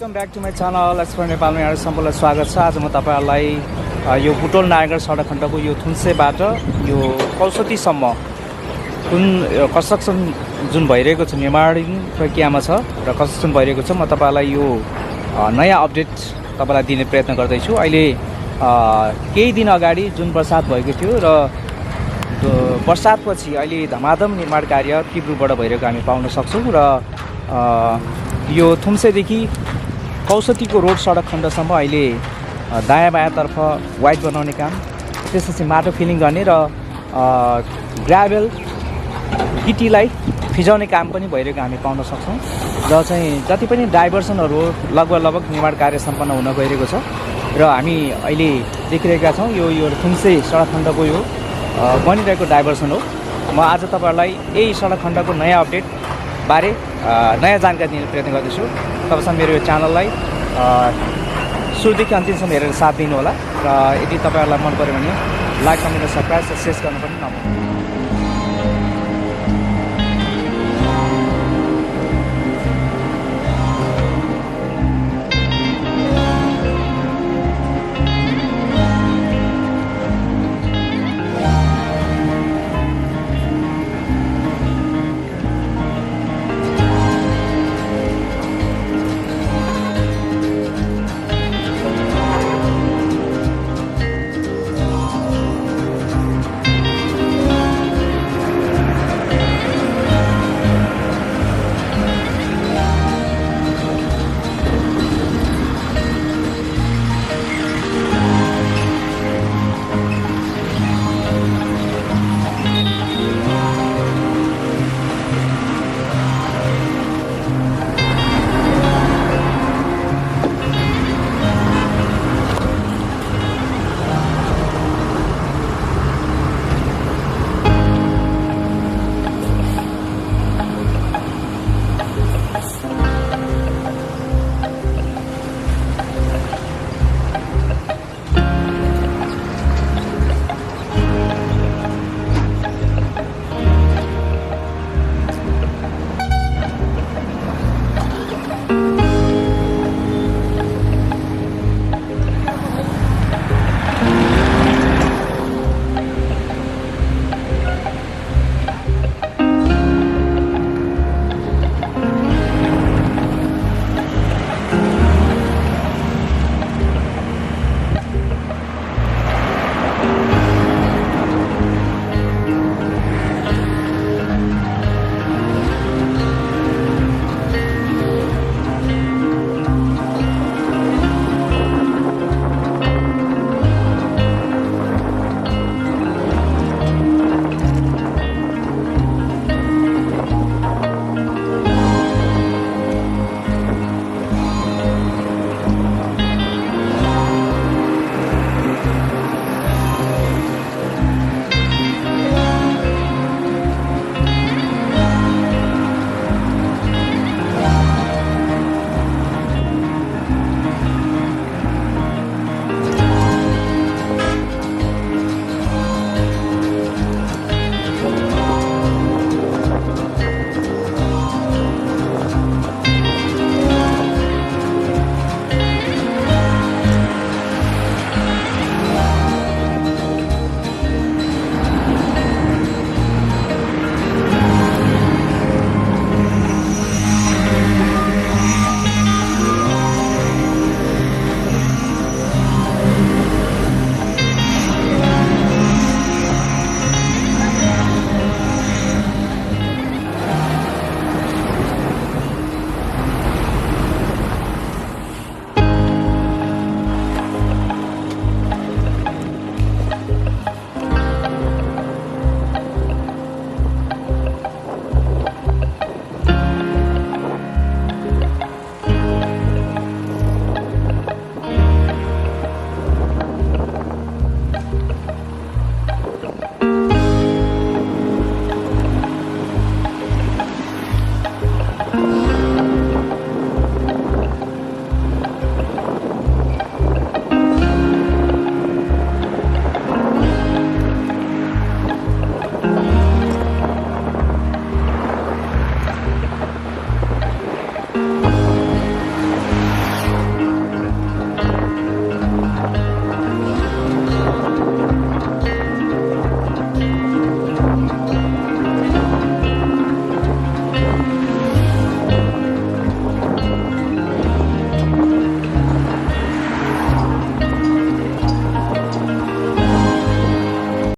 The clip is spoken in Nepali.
Welcome back to my channel explore नेपालमा यहाँहरू सम्पूर्ण स्वागत छ। आज म तपाईँहरूलाई यो बुटवल नारायणगढ सडक खण्डको यो थुन्सेबाट यो कौसतीसम्म कुन कन्स्ट्रक्सन जुन भइरहेको छ, निर्माणीन प्रक्रियामा छ र कन्स्ट्रक्सन भइरहेको छ। म तपाईँलाई यो नयाँ अपडेट तपाईँलाई दिने प्रयत्न गर्दैछु। अहिले केही दिन अगाडि जुन बर्सात भएको थियो र बर्सातपछि अहिले धमाधम निर्माण कार्य तीव्र रूपबाट भइरहेको हामी पाउन सक्छौँ र यो थुम्सेदेखि कौसतीको रोड सडक खण्डसम्म अहिले दायाँ बायाँतर्फ वाइड बनाउने काम, त्यसपछि माटो फिलिङ गर्ने र ग्राभेल गिटीलाई फिजाउने काम पनि भइरहेको हामी पाउन सक्छौँ। र चाहिँ जति पनि डाइभर्सनहरू लगभग निर्माण कार्य सम्पन्न हुन गइरहेको छ र हामी अहिले देखिरहेका छौँ यो थुम्से सडक खण्डको यो बनिरहेको डाइभर्सन हो। म आज तपाईँहरूलाई यही सडक खण्डको नयाँ अपडेट बारे नयाँ जानकारी दिने प्रयत्न गर्दैछु। तपाईँसँग मेरो यो च्यानललाई सुरुदेखि अन्तिमसम्म हेरेर साथ दिनुहोला र यदि तपाईँहरूलाई मन पऱ्यो भने लाइक, कमेन्ट र सब्सक्राइब र सेयर गर्नु पनि नभुल्नु।